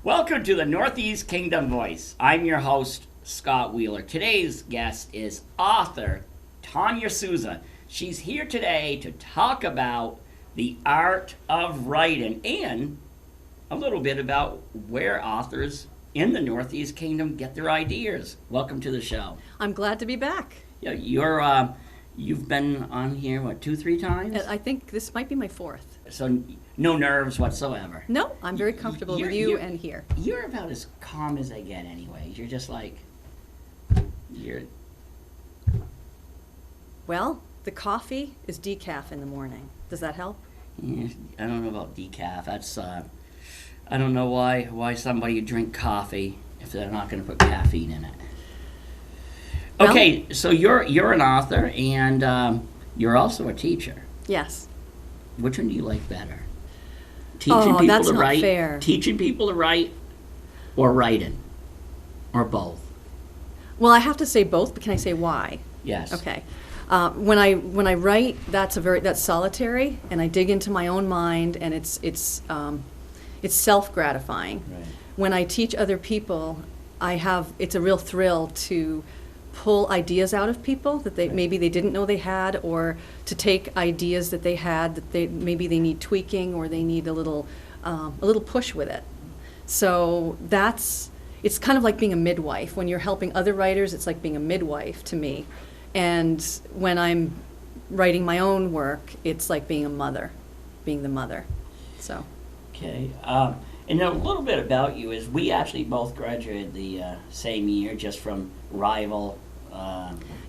Welcome to the Northeast Kingdom Voice. I'm your host, Scott Wheeler. Today's guest is author Tanya Sousa. She's here today to talk about the art of writing and a little bit about where authors in the Northeast Kingdom get their ideas. Welcome to the show. I'm glad to be back. Yeah, you've been on here, 2-3 times? I think this might be my fourth. So no nerves whatsoever. No, I'm very comfortable with you and here. You're about as calm as I get anyways. You're just like, Well, the coffee is decaf in the morning. Does that help? Yeah, I don't know about decaf. That's, I don't know why somebody would drink coffee if they're not going to put caffeine in it. Okay, so you're an author and you're also a teacher. Yes. Which one do you like better? Teaching people that's to not write, fair. Teaching people to write, or writing, or both? Well, I have to say both, but can I say why? Yes. Okay. When I write, that's solitary, and I dig into my own mind, and it's self-gratifying. Right. When I teach other people, it's a real thrill to pull ideas out of people that maybe they didn't know they had, or to take ideas that they had that maybe they need tweaking, or they need a little push with it. So it's kind of like being a midwife. When you're helping other writers, it's like being a midwife to me. And when I'm writing my own work, it's like being the mother. So. Okay. And a little bit about you is we actually both graduated the same year, just from rival.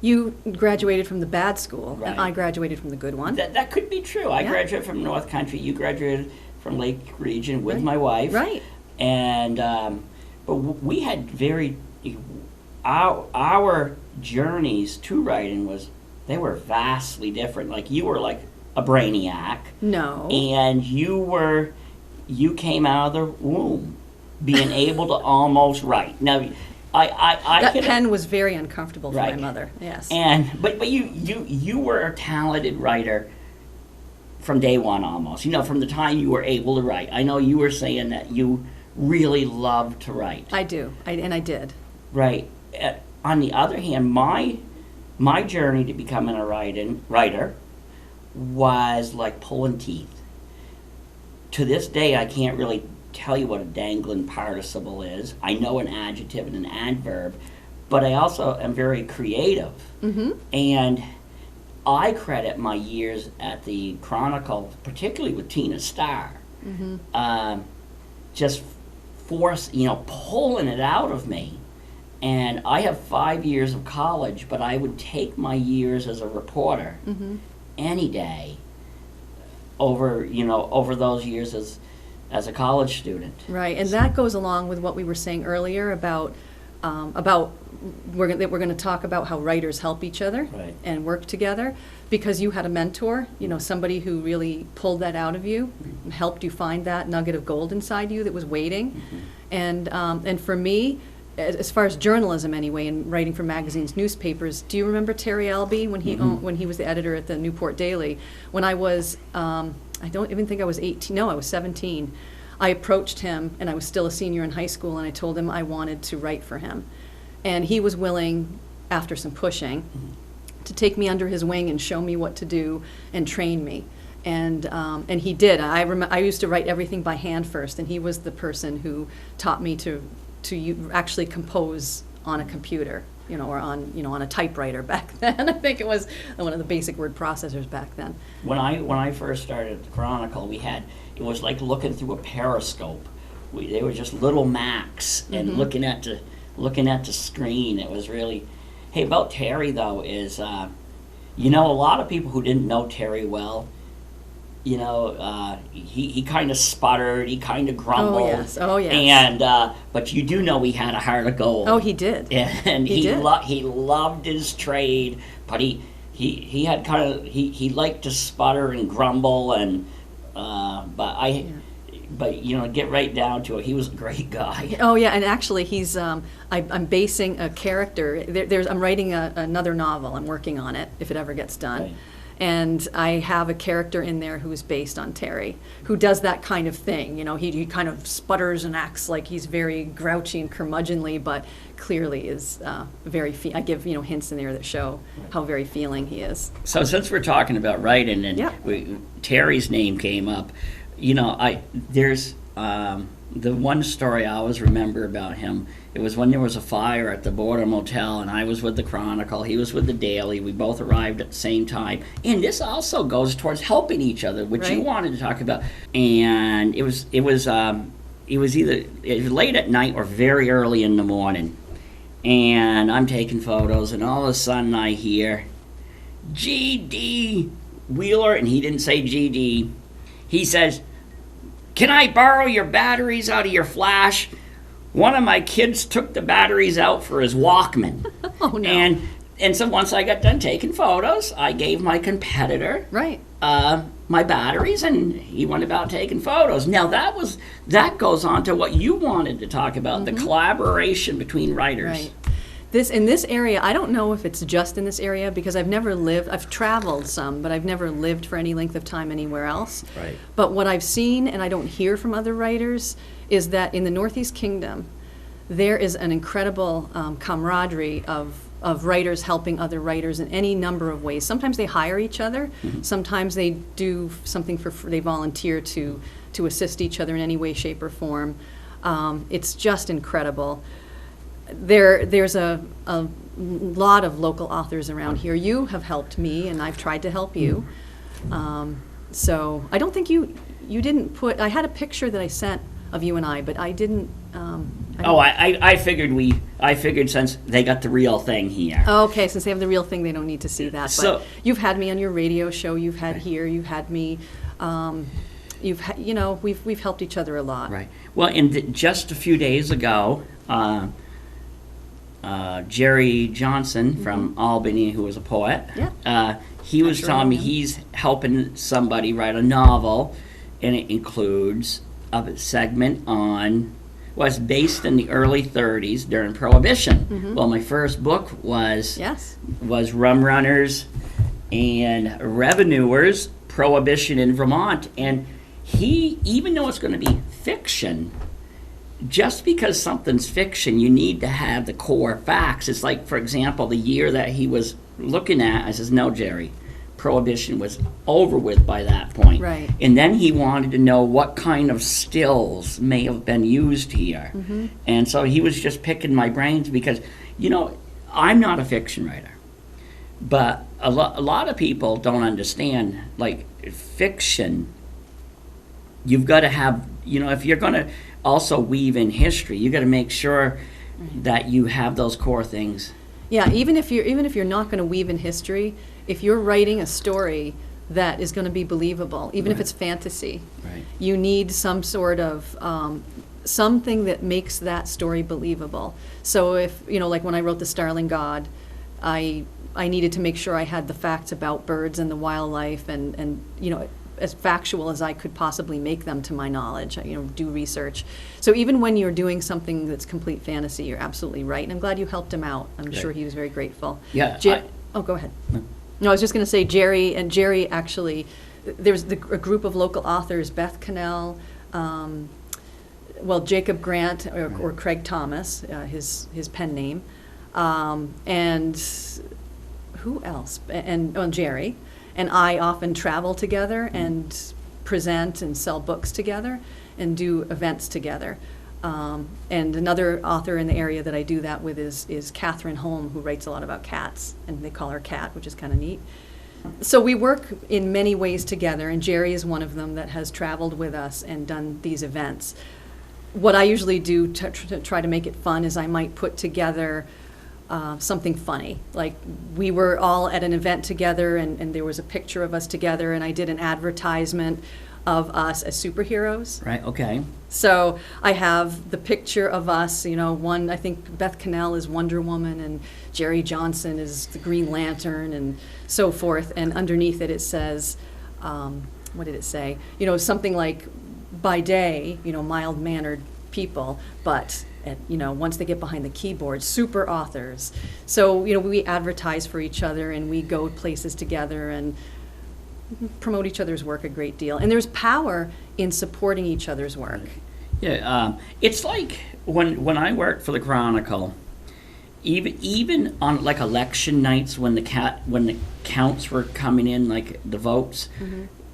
You graduated from the bad school, Right. and I graduated from the good one. That could be true. I Yeah. graduated from North Country. You graduated from Lake Region with Right. my wife. Right. And but we had our journeys to writing they were vastly different. Like you were like a brainiac. No. And you came out of the womb being able to almost write. Now, That pen was very uncomfortable for Right. my mother. Yes. But you were a talented writer from day one almost. From the time you were able to write. I know you were saying that you really loved to write. I do. I did. Right. On the other hand, my journey to becoming a writer was like pulling teeth. To this day, I can't really tell you what a dangling participle is. I know an adjective and an adverb, but I also am very creative. Mm-hmm. And I credit my years at the Chronicle, particularly with Tina Starr, just pulling it out of me. And I have 5 years of college, but I would take my years as a reporter any day over those years as a college student. Right, and that goes along with what we were saying earlier about we're going to talk about how writers help each other Right. and work together, because you had a mentor, somebody who really pulled that out of you and helped you find that nugget of gold inside you that was waiting. And for me, as far as journalism anyway, and writing for magazines, newspapers, do you remember Terry Albee when he was the editor at the Newport Daily? When I was, I don't even think I was 18, no, I was 17. I approached him, and I was still a senior in high school, and I told him I wanted to write for him. And he was willing, after some pushing, to take me under his wing and show me what to do and train me. And he did. I used to write everything by hand first, and he was the person who taught me to actually compose on a computer, or on a typewriter back then. I think it was one of the basic word processors back then. When I first started at the Chronicle, it was like looking through a periscope. They were just little Macs, and looking at the screen. It was really. Hey, about Terry though is, a lot of people who didn't know Terry well, he kind of sputtered, he kind of grumbled. Oh yes. And but you do know he had a heart of gold. Oh, he did. And he did. He loved his trade, but he had he liked to sputter and grumble, and but get right down to it. He was a great guy. Oh yeah, and actually he's I'm basing a character. I'm writing another novel. I'm working on it if it ever gets done. Right. And I have a character in there who's based on Terry, who does that kind of thing. He kind of sputters and acts like he's very grouchy and curmudgeonly, but clearly is very. I give hints in there that show how very feeling he is. So since we're talking about writing and Terry's name came up, there's the one story I always remember about him. It was when there was a fire at the Border Motel, and I was with the Chronicle. He was with the Daily. We both arrived at the same time. And this also goes towards helping each other, which you wanted to talk about. And it was either late at night or very early in the morning. And I'm taking photos, and all of a sudden I hear G.D. Wheeler, and he didn't say G.D. He says, "Can I borrow your batteries out of your flash? One of my kids took the batteries out for his Walkman." Oh no! And so once I got done taking photos, I gave my competitor my batteries, and he went about taking photos. Now that goes on to what you wanted to talk about, the collaboration between writers. Right. In this area, I don't know if it's just in this area because I've traveled some, but I've never lived for any length of time anywhere else. Right. But what I've seen, and I don't hear from other writers, is that in the Northeast Kingdom, there is an incredible camaraderie of writers helping other writers in any number of ways. Sometimes they hire each other. Sometimes they do something for free. They volunteer to assist each other in any way, shape, or form. It's just incredible. There's a lot of local authors around here. You have helped me, and I've tried to help you. So I don't think you didn't put. I had a picture that I sent of you and I, but I didn't. I figured since they got the real thing here. Okay, since they have the real thing, they don't need to see that. So but you've had me on your radio show. You've had here. You've had me. We've helped each other a lot. Right. Well, and just a few days ago. Jerry Johnson from Albany, who was a poet, he was telling me he's helping somebody write a novel, and it includes a segment was based in the early 30s during Prohibition. Well, my first book was Rum Runners and Revenuers, Prohibition in Vermont, and even though it's going to be fiction, just because something's fiction, you need to have the core facts. It's like, for example, the year that he was looking at, I says, "No, Jerry, Prohibition was over with by that point." Right. And then he wanted to know what kind of stills may have been used here. And so he was just picking my brains because, I'm not a fiction writer. But a lot of people don't understand, like, fiction, you've got to have, if you're going to also weave in history, you got to make sure that you have those core things. Yeah, even if you're not going to weave in history, if you're writing a story that is going to be believable, even if it's fantasy, you need some sort of something that makes that story believable. So if like when I wrote The Starling God, I needed to make sure I had the facts about birds and the wildlife and as factual as I could possibly make them to my knowledge, do research. So even when you're doing something that's complete fantasy, you're absolutely right. And I'm glad you helped him out. I'm sure he was very grateful. Yeah. Go ahead. No, I was just going to say Jerry actually, there's a group of local authors, Beth Cannell, Jacob Grant or Craig Thomas, his pen name, and who else? And Jerry. And I often travel together and present and sell books together and do events together. And another author in the area that I do that with is Catherine Holm, who writes a lot about cats, and they call her Cat, which is kind of neat. So we work in many ways together, and Jerry is one of them that has traveled with us and done these events. What I usually do to try to make it fun is I might put together something funny. Like we were all at an event together and there was a picture of us together and I did an advertisement of us as superheroes. Right, okay. So I have the picture of us, I think Beth Cannell is Wonder Woman and Jerry Johnson is the Green Lantern and so forth. And underneath it says, what did it say? Something like by day, mild-mannered people, but once they get behind the keyboard, super authors. So, we advertise for each other and we go places together and promote each other's work a great deal. And there's power in supporting each other's work. Yeah, it's like when I worked for the Chronicle, even on like election nights when the counts were coming in, like the votes,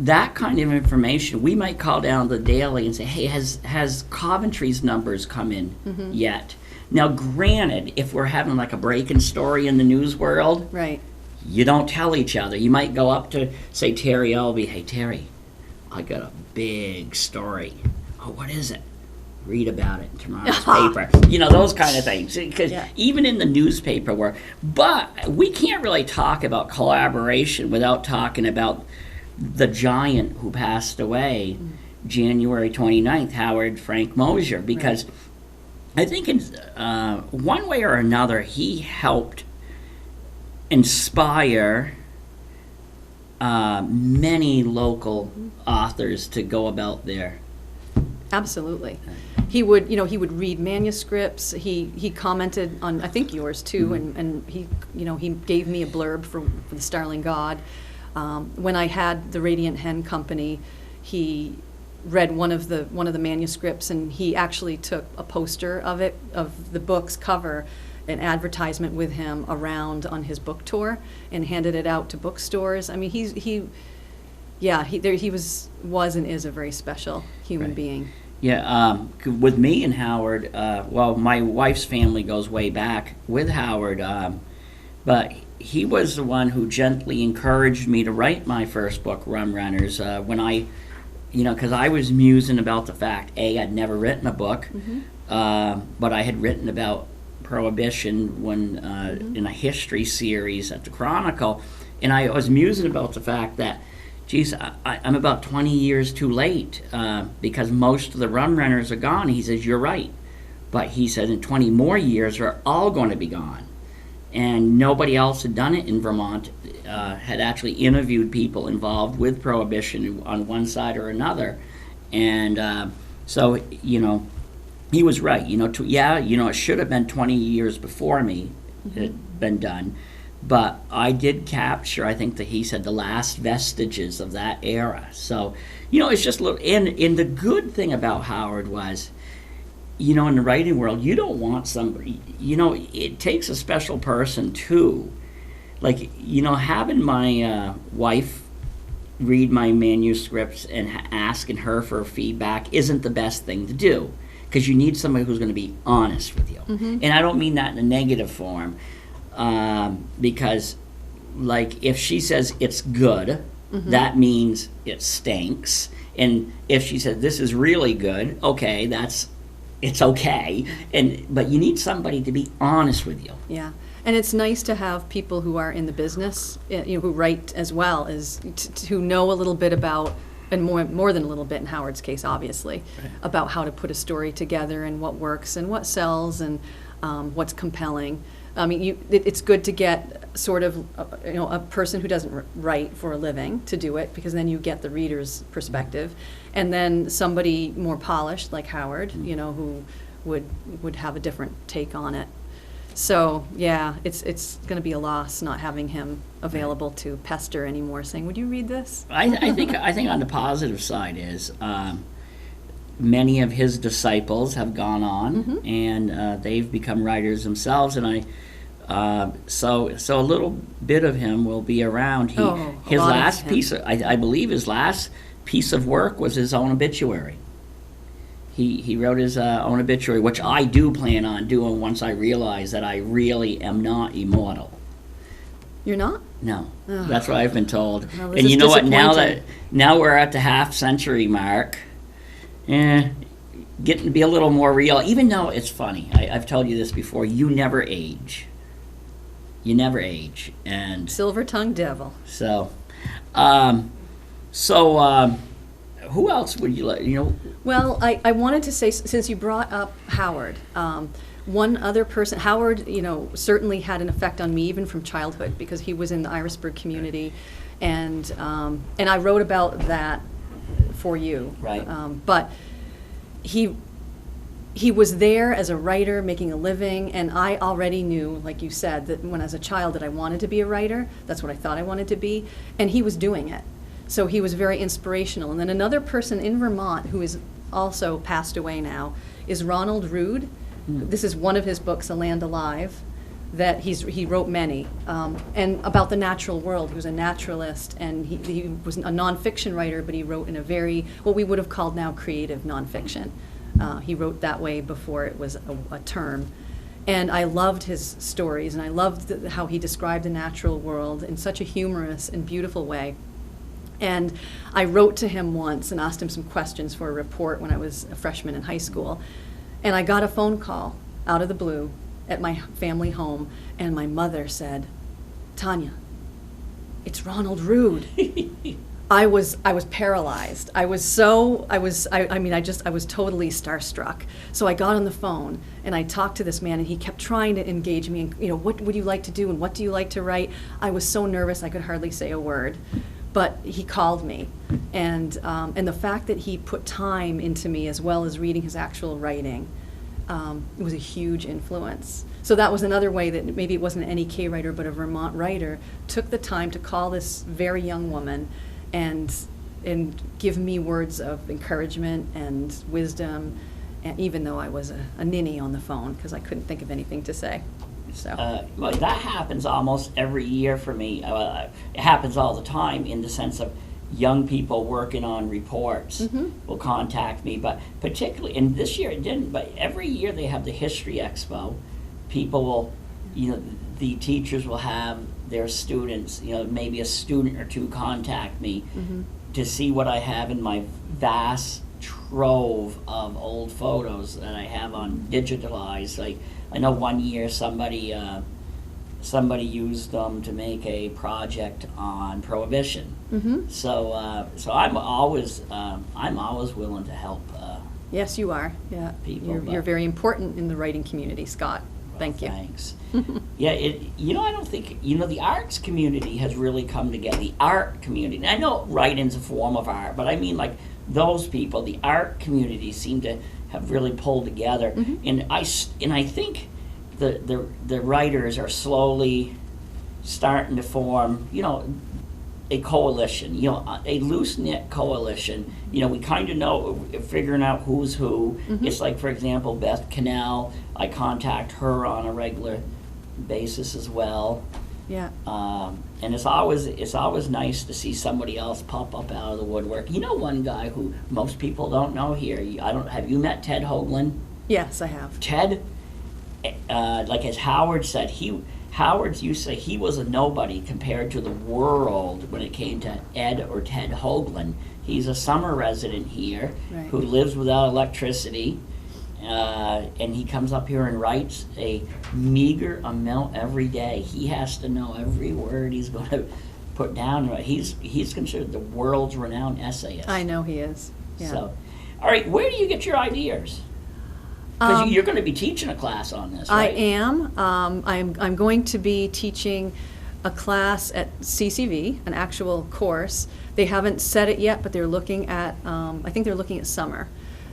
that kind of information, we might call down the Daily and say, hey, has Coventry's numbers come in yet? Now, granted, if we're having like a breaking story in the news world, right, you don't tell each other. You might go up to, say, Terry Elby, hey, Terry, I got a big story. Oh, what is it? Read about it in tomorrow's paper. Those kind of things. Because even in the newspaper, but we can't really talk about collaboration without talking about the giant who passed away January 29th, Howard Frank Mosier, because I think in one way or another he helped inspire many local authors to go about their... Absolutely. He would read manuscripts. He commented on, I think, yours too, and he gave me a blurb for the Starling God. When I had the Radiant Hen Company, he read one of the manuscripts, and he actually took a poster of the book's cover, an advertisement with him around on his book tour, and handed it out to bookstores. I mean, he was and is a very special human being. Yeah, with me and Howard, my wife's family goes way back with Howard, but he was the one who gently encouraged me to write my first book, Rum Runners, when I, because I was musing about the fact, I'd never written a book, but I had written about Prohibition when in a history series at the Chronicle, and I was musing about the fact that, geez, I'm about 20 years too late because most of the rum runners are gone. He says, you're right. But he said in 20 more years, we're all going to be gone. And nobody else had done it in Vermont, had actually interviewed people involved with Prohibition on one side or another. And so, he was right. It should have been 20 years before me it had been done. But I did capture, I think that he said, the last vestiges of that era. So, it's just a little, and the good thing about Howard was, in the writing world, you don't want somebody, it takes a special person too. Like, having my wife read my manuscripts and asking her for feedback isn't the best thing to do, because you need somebody who's going to be honest with you. And I don't mean that in a negative form. Because, like, if she says it's good, that means it stinks. And if she says this is really good, okay, it's okay. But you need somebody to be honest with you. Yeah, and it's nice to have people who are in the business, who write as well, as who know a little bit about, and more than a little bit in Howard's case, obviously, about how to put a story together and what works and what sells and what's compelling. I mean, it's good to get sort of, a person who doesn't write for a living to do it, because then you get the reader's perspective, and then somebody more polished like Howard, who would have a different take on it. So yeah, it's going to be a loss not having him available to pester anymore, saying, "Would you read this?" I think on the positive side is. Many of his disciples have gone on, and they've become writers themselves. And so a little bit of him will be around. His last piece, I believe, his last piece of work was his own obituary. He wrote his own obituary, which I do plan on doing once I realize that I really am not immortal. You're not? No, that's what I've been told. Well, and you know what? Now we're at the half-century mark. Getting to be a little more real, even though it's funny. I've told you this before. You never age. You never age, and silver-tongued devil. So, who else would you like? Well, I wanted to say, since you brought up Howard, one other person. Howard, certainly had an effect on me even from childhood, because he was in the Irisburg community, and I wrote about that for you. Right. But he was there as a writer making a living, and I already knew, like you said, that when I was a child that I wanted to be a writer. That's what I thought I wanted to be, and he was doing it. So he was very inspirational. And then another person in Vermont who is also passed away now is Ronald Rood. This is one of his books, A Land Alive, that he wrote many, and about the natural world. He was a naturalist, and he was a nonfiction writer, but he wrote in a very, what we would have called now creative nonfiction. He wrote that way before it was a term. And I loved his stories, and I loved how he described the natural world in such a humorous and beautiful way. And I wrote to him once and asked him some questions for a report when I was a freshman in high school. And I got a phone call out of the blue at my family home, and my mother said, "Tanya, it's Ronald Rood." I was paralyzed. I was totally starstruck. So I got on the phone and I talked to this man, and he kept trying to engage me, and, what would you like to do and what do you like to write? I was so nervous I could hardly say a word. But he called me, and the fact that he put time into me as well as reading his actual writing was a huge influence. So that was another way that maybe it wasn't an NEK writer, but a Vermont writer took the time to call this very young woman and give me words of encouragement and wisdom, and even though I was a ninny on the phone because I couldn't think of anything to say. So. Well, that happens almost every year for me. It happens all the time in the sense of young people working on reports will contact me, but particularly, and this year it didn't, but every year they have the History Expo. People will, the teachers will have their students, maybe a student or two contact me to see what I have in my vast trove of old photos that I have on digitalized. Like, I know one year somebody used them to make a project on prohibition. So I'm always willing to help. Yes, you are. Yeah, people, you're very important in the writing community, Scott. Thank you. Thanks. Yeah, I don't think, the arts community has really come together. The art community. I know writing's a form of art, but I mean, like, those people, the art community, seem to have really pulled together. And I think the writers are slowly starting to form, a coalition, a loose-knit coalition. We kind of know, figuring out who's who. It's like, for example, Beth Cannell, I contact her on a regular basis as well. Yeah. And it's always nice to see somebody else pop up out of the woodwork. One guy who most people don't know here, have you met Ted Hoagland? Yes, I have. Ted, like as Howard said, Howard used to say he was a nobody compared to the world when it came to Ed or Ted Hoagland. He's a summer resident here who lives without electricity, and he comes up here and writes a meager amount every day. He has to know every word he's going to put down. He's considered the world's renowned essayist. I know he is. Yeah. So, all right, where do you get your ideas? Because you're going to be teaching a class on this, right? I am. I'm going to be teaching a class at CCV, an actual course. They haven't said it yet, but they're looking at, I think they're looking at summer.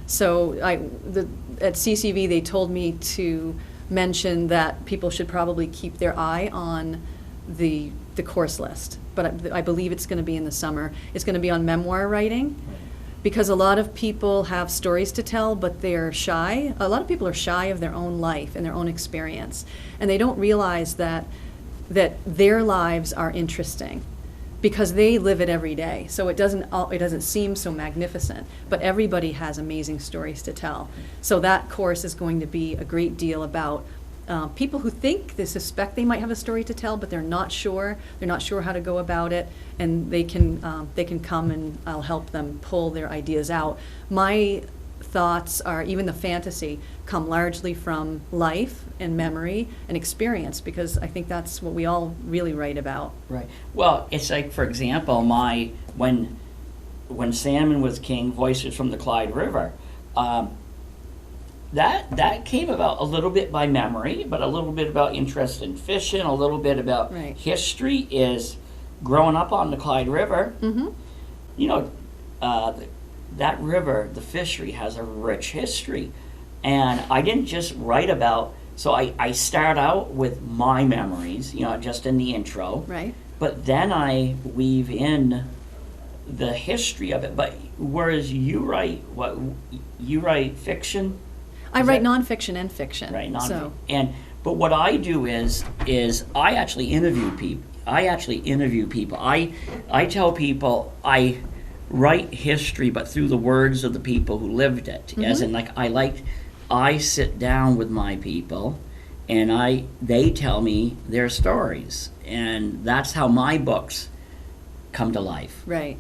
So at CCV, they told me to mention that people should probably keep their eye on the course list. But I believe it's going to be in the summer. It's going to be on memoir writing. Because a lot of people have stories to tell, but they're shy. A lot of people are shy of their own life and their own experience. And they don't realize that their lives are interesting because they live it every day. So it doesn't seem so magnificent, but everybody has amazing stories to tell. So that course is going to be a great deal about people who they suspect they might have a story to tell, but they're not sure. They're not sure how to go about it, and they can come and I'll help them pull their ideas out. My thoughts are, even the fantasy, come largely from life and memory and experience, because I think that's what we all really write about. Right. Well, it's like, for example, when salmon was king, Voices from the Clyde River. That came about a little bit by memory, but a little bit about interest in fishing, a little bit about history. Is growing up on the Clyde River. that river, the fishery, has a rich history. And I didn't just write about, so I start out with my memories, just in the intro. Right. But then I weave in the history of it. But whereas you write fiction? I write nonfiction and fiction. Right, nonfiction. So. But what I do is I actually interview people. I tell people I write history, but through the words of the people who lived it. Mm-hmm. As in, I sit down with my people, and they tell me their stories, and that's how my books come to life. Right.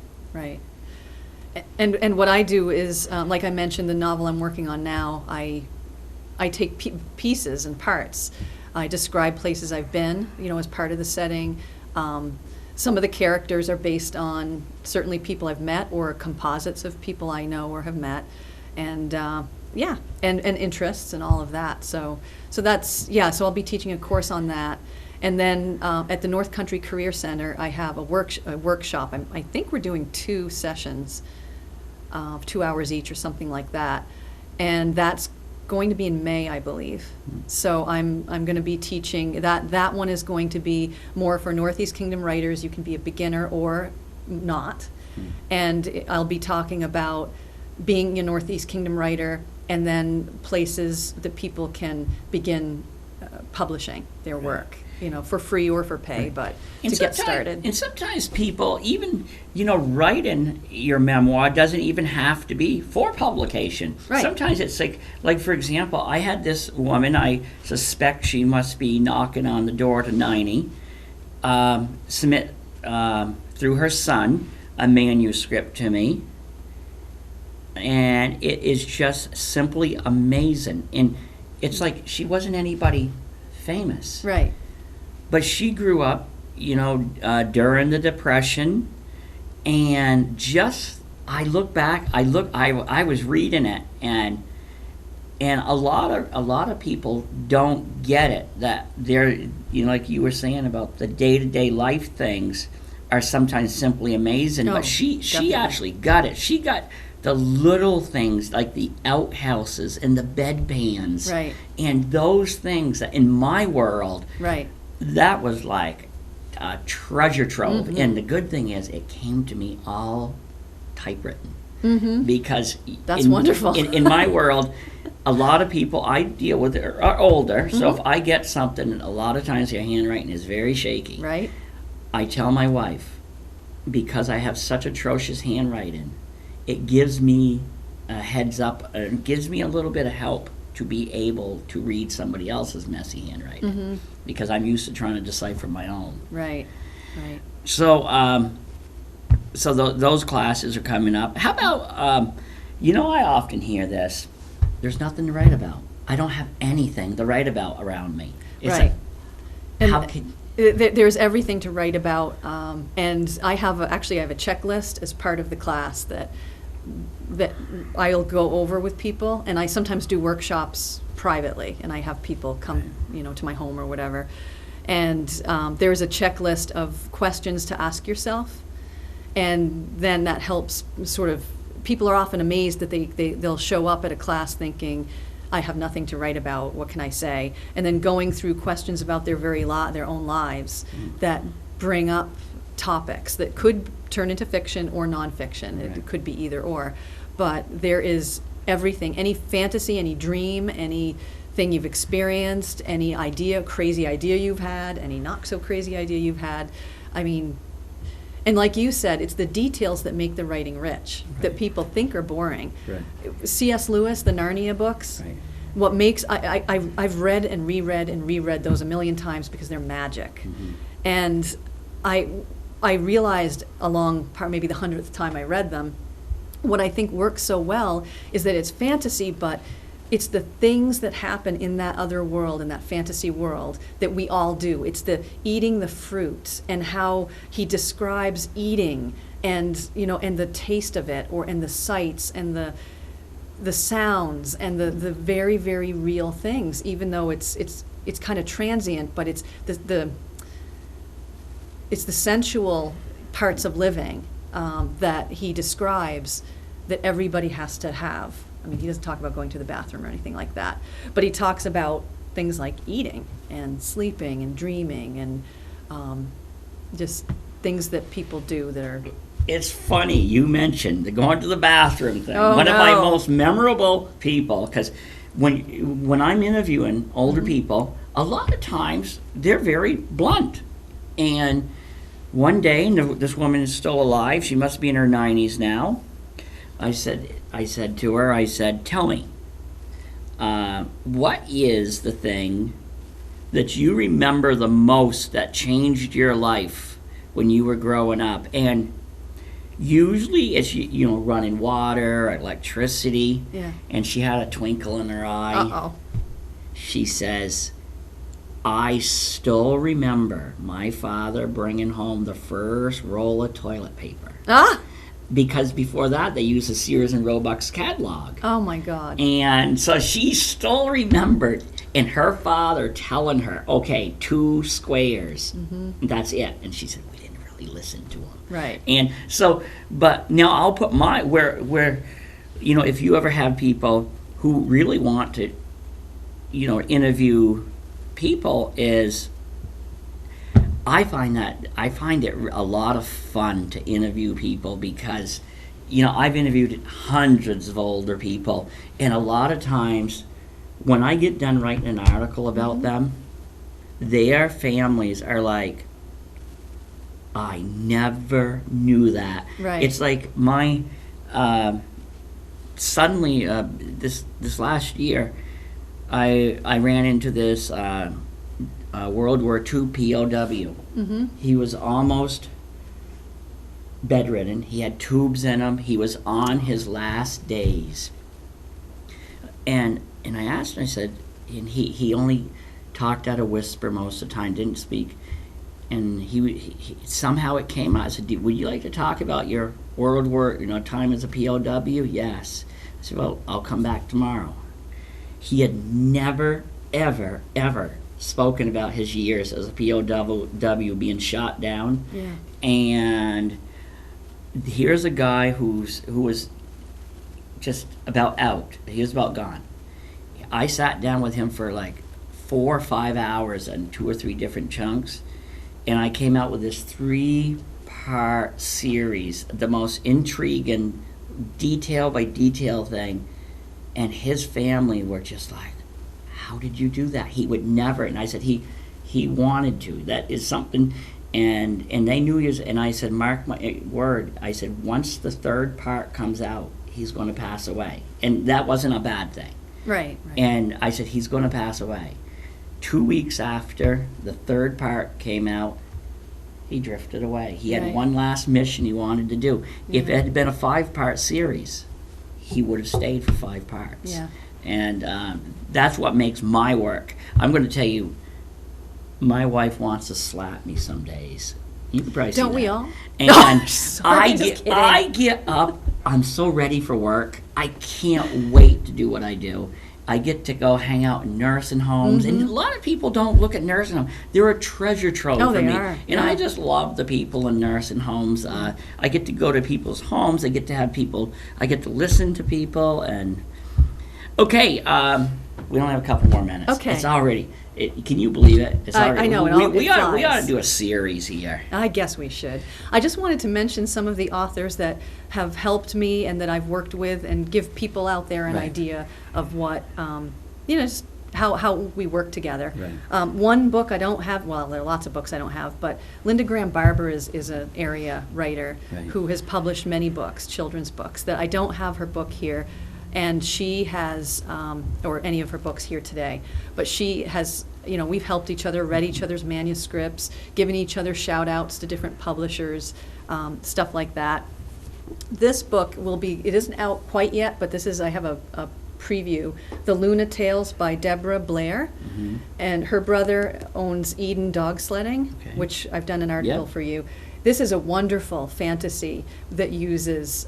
And what I do is, like I mentioned, the novel I'm working on now, I take pieces and parts. I describe places I've been, as part of the setting. Some of the characters are based on certainly people I've met or composites of people I know or have met, and and interests and all of that. So that's So I'll be teaching a course on that, and then at the North Country Career Center I have a workshop. I think we're doing 2 sessions of 2 hours each or something like that, and that's going to be in May, I believe. So I'm going to be teaching that one is going to be more for Northeast Kingdom writers. You can be a beginner or not. And I'll be talking about being a Northeast Kingdom writer, and then places that people can begin publishing their work, for free or for pay, but to get started. And sometimes people, even, writing your memoir doesn't even have to be for publication. Right. Sometimes it's like for example, I had this woman, I suspect she must be knocking on the door to 90, submit through her son a manuscript to me. And it is just simply amazing. And it's like she wasn't anybody famous. Right. But she grew up, during the Depression, and I look back, I was reading it, and a lot of people don't get it, that they're, like you were saying about the day-to-day life things are sometimes simply amazing, but she actually got it. She got the little things like the outhouses and the bedpans, right, and those things that in my world, right, that was like a treasure trove. Mm-hmm. And the good thing is it came to me all typewritten. Mm-hmm. Because that's wonderful. in my world, a lot of people I deal with are older, so if I get something, a lot of times their handwriting is very shaky. Right. I tell my wife, because I have such atrocious handwriting, it gives me a heads up, it gives me a little bit of help to be able to read somebody else's messy handwriting, Mm-hmm. because I'm used to trying to decipher my own. Right. So, those classes are coming up. How about, I often hear this, there's nothing to write about. I don't have anything to write about around me. It's right. Like, there's everything to write about, and I have a checklist as part of the class that I'll go over with people, and I sometimes do workshops privately, and I have people come, to my home or whatever, and there's a checklist of questions to ask yourself, and then that helps sort of, people are often amazed that they'll show up at a class thinking, I have nothing to write about, what can I say? And then going through questions about their own lives that bring up topics that could turn into fiction or nonfiction. Right. It could be either or. But there is everything, any fantasy, any dream, anything you've experienced, any crazy idea you've had, any not so crazy idea you've had. I mean, and like you said, it's the details that make the writing rich, right, that people think are boring. Right. C.S. Lewis, the Narnia books, right, what makes, I've read and reread those a million times because they're magic. Mm-hmm. And I realized maybe the 100th time I read them, what I think works so well is that it's fantasy, but it's the things that happen in that other world, in that fantasy world, that we all do. It's the eating the fruit and how he describes eating and the taste of it, and the sights and the sounds and the very, very real things, even though it's kind of transient, but it's the sensual parts of living that he describes that everybody has to have. I mean, he doesn't talk about going to the bathroom or anything like that, but he talks about things like eating and sleeping and dreaming and just things that people do that are... It's funny you mentioned the going to the bathroom thing. Oh, One of my no. most memorable people, because when I'm interviewing older people, a lot of times they're very blunt. And one day, and this woman is still alive, she must be in her 90s now, I said to her, I said, tell me, what is the thing that you remember the most that changed your life when you were growing up? And usually it's, you know, running water, electricity. Yeah. And she had a twinkle in her eye. Uh-oh. She says, I still remember my father bringing home the first roll of toilet paper. Ah! Because before that, they used a Sears and Roebuck's catalog. Oh, my God. And so she still remembered, and her father telling her, okay, 2 squares, that's it. And she said, we didn't really listen to him. Right. And so, but now I'll put where, you know, if you ever have people who really want to, you know, interview people, is I find it a lot of fun to interview people, because, you know, I've interviewed hundreds of older people, and a lot of times when I get done writing an article about them, their families are like, I never knew that. Right. It's like my suddenly this last year, I ran into this World War II POW. He was almost bedridden. He had tubes in him. He was on his last days. And I asked him, I said, and he only talked at a whisper most of the time, didn't speak. And he somehow it came out. I said, would you like to talk about your World War, you know, time as a POW? Yes. I said, well, I'll come back tomorrow. He had never, ever, ever spoken about his years as a POW being shot down. Yeah. And here's a guy who was just about out. He was about gone. I sat down with him for like 4 or 5 hours and 2 or 3 different chunks, and I came out with this 3-part series, the most intriguing, detail by detail thing. And his family were just like, how did you do that? He would never. And I said, he wanted to. That is something. And they knew he was, and I said, mark my word. I said, once the 3rd part comes out, he's going to pass away. And that wasn't a bad thing. Right. And I said, he's going to pass away. 2 weeks after the 3rd part came out, he drifted away. He had Right. one last mission he wanted to do. If it had been a 5-part series, he would have stayed for 5 parts. Yeah. And that's what makes my work. I'm going to tell you, my wife wants to slap me some days. You can probably see Don't that. we all? And Sorry, just kidding. I get up, I'm so ready for work. I can't wait to do what I do. I get to go hang out in nursing homes, and a lot of people don't look at nursing homes. They're a treasure trove Oh, for they me. are. And Yeah. I just love the people in nursing homes. I get to go to people's homes. I get to have people. I get to listen to people. And okay, we only have a couple more minutes. Okay. It's already. Can you believe it? It's I already. know, We it ought we ought flies. to do a series here. I guess we should. I just wanted to mention some of the authors that have helped me and that I've worked with, and give people out there an Right. idea of what, you know, just how we work together. Right. One book I don't have, well, there are lots of books I don't have, but Linda Graham Barber is an area writer Right. who has published many books, children's books, that I don't have her book here. And she has, or any of her books here today, but she has, you know, we've helped each other, read each other's manuscripts, given each other shout outs to different publishers, stuff like that. This book will be, it isn't out quite yet, but this is, I have a preview, The Luna Tales by Deborah Blair. And her brother owns Eden Dog Sledding, Okay. which I've done an article Yep. for you. This is a wonderful fantasy that uses,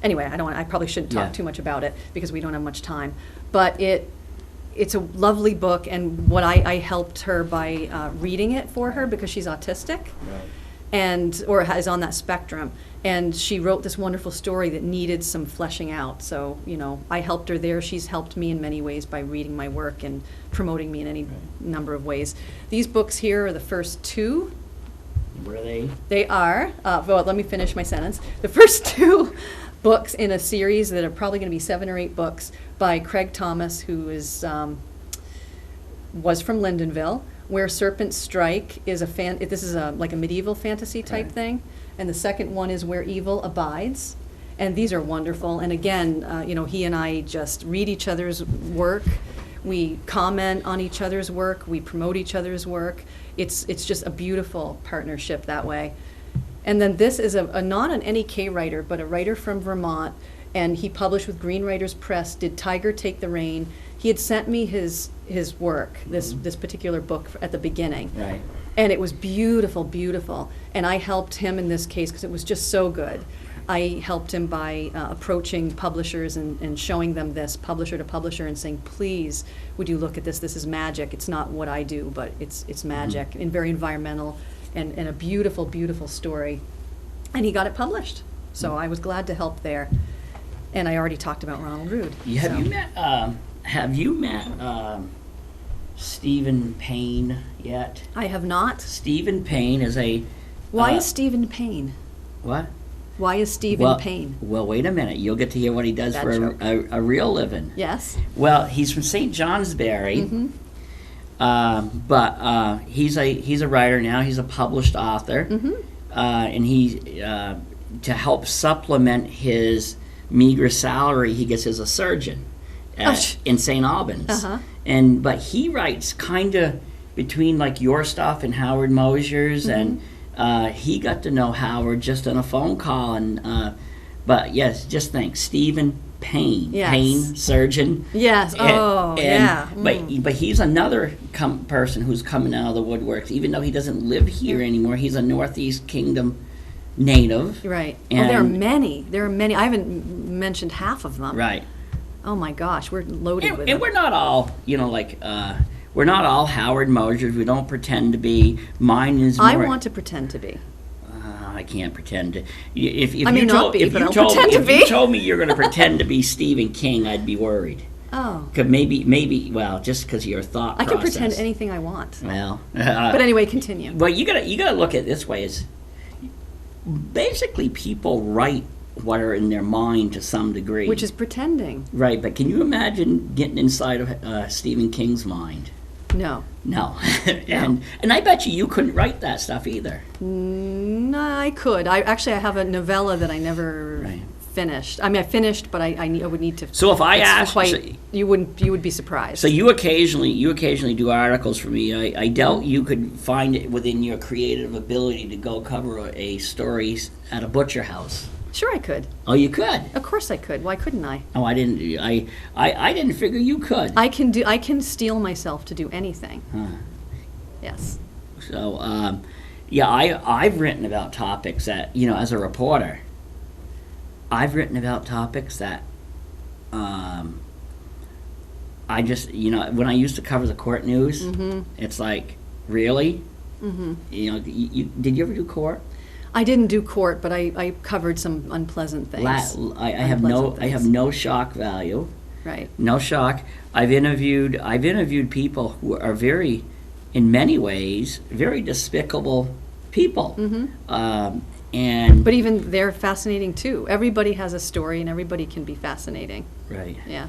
anyway, I probably shouldn't talk Yeah. too much about it because we don't have much time. But it's a lovely book, and what I helped her by reading it for her because she's autistic. Right. and or is on that spectrum. And she wrote this wonderful story that needed some fleshing out. So, I helped her there. She's helped me in many ways by reading my work and promoting me in any number of ways. These books here are the first two. What are they? They are, well, let me finish my sentence. The first two books in a series that are probably going to be 7 or 8 books by Craig Thomas, who was from Lyndonville. Where Serpents Strike is this is like a medieval fantasy type thing. And the second one is Where Evil Abides. And these are wonderful. And again, he and I just read each other's work. We comment on each other's work. We promote each other's work. It's just a beautiful partnership that way. And then this is not an NEK writer, but a writer from Vermont. And he published with Green Writers Press, did Tiger Take the Rein. He had sent me his work, this particular book at the beginning. Right. And it was beautiful, beautiful. And I helped him in this case because it was just so good. I helped him by approaching publishers and showing them this, publisher to publisher, and saying, please, would you look at this? This is magic. It's not what I do, but it's magic and very environmental and a beautiful, beautiful story. And he got it published. So I was glad to help there. And I already talked about Ronald Rood. Have you met Stephen Payne yet? I have not. Stephen Payne is a... Why is Stephen Payne? What? Why is Stephen Payne? Well, wait a minute. You'll get to hear what he does Bad for joke. a real living. Yes. Well, he's from St. Johnsbury, but he's a writer now. He's a published author, and to help supplement his meager salary, he gets as a surgeon in St. Albans. But he writes kind of between like your stuff and Howard Mosier's, and he got to know Howard just on a phone call. And but yes, just think, Stephen Payne, Payne surgeon. Yes. But he's another person who's coming out of the woodworks. Even though he doesn't live here anymore, he's a Northeast Kingdom native. Right. And there are many. There are many. I haven't mentioned half of them. Right. Oh my gosh, we're loaded with them. And we're not all, we're not all Howard Mosier's. We don't pretend to be. Mine is more... I want to pretend to be. I can't pretend to. If I may not be, but I'll pretend to be. If you told me you're going to pretend to be Stephen King, I'd be worried. Oh. Cause maybe, well, just because of your thought process. I can pretend anything I want. Well. But anyway, continue. Well, you gotta look at it this way: is basically people write what are in their mind to some degree. Which is pretending. Right, but can you imagine getting inside of Stephen King's mind? No. No. and I bet you couldn't write that stuff either. No, I could. I have a novella that I never finished. I mean, I finished, but I would need to. So if I asked, you would be surprised. So you occasionally do articles for me. I doubt you could find it within your creative ability to go cover a story at a butcher house. Sure, I could. Oh, you could. Of course, I could. Why couldn't I? Oh, I didn't. I didn't figure you could. I can steel myself to do anything. Huh. Yes. So, I've written about topics that, as a reporter, I've written about topics that, I just, when I used to cover the court news, it's like, really? Did you ever do court? I didn't do court, but I covered some unpleasant things. I have no shock value. Right. No shock. I've interviewed people who are very, in many ways, very despicable people. But even they're fascinating too. Everybody has a story, and everybody can be fascinating. Right. Yeah.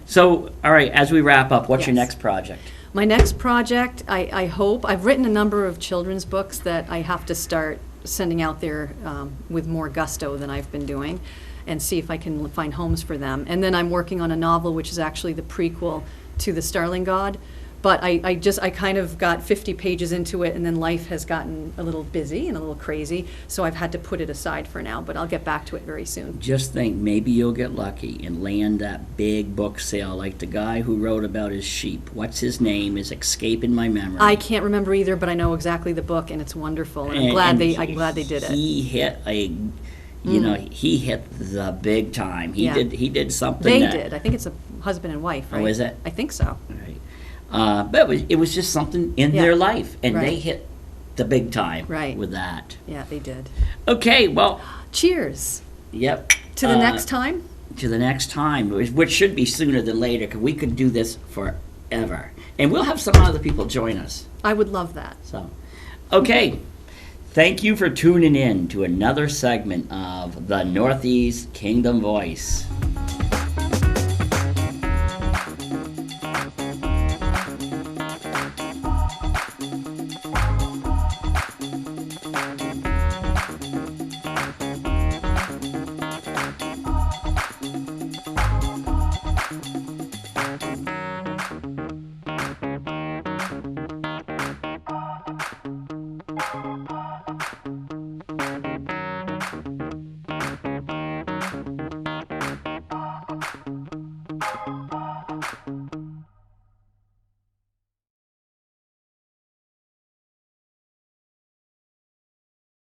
So, all right. As we wrap up, what's your next project? My next project, I hope I've written a number of children's books that I have to start sending out there with more gusto than I've been doing, and see if I can find homes for them. And then I'm working on a novel which is actually the prequel to The Starling God, but I kind of got 50 pages into it, and then life has gotten a little busy and a little crazy, so I've had to put it aside for now, but I'll get back to it very soon. Just think, maybe you'll get lucky and land that big book sale like the guy who wrote about his sheep. What's his name is escaping my memory. I can't remember either, but I know exactly the book, and it's wonderful, and I'm glad they did it. He hit he hit the big time. He did something. They did. I think it's a husband and wife, right? Oh, is it? I think so. Right. But it was just something in their life, and they hit the big time Right. with that. Yeah, they did. Okay, well, Cheers. yep. To the next time? To the next time, which should be sooner than later, because we could do this forever. And we'll have some other people join us. I would love that. So, okay. Thank you for tuning in to another segment of the Northeast Kingdom Voice.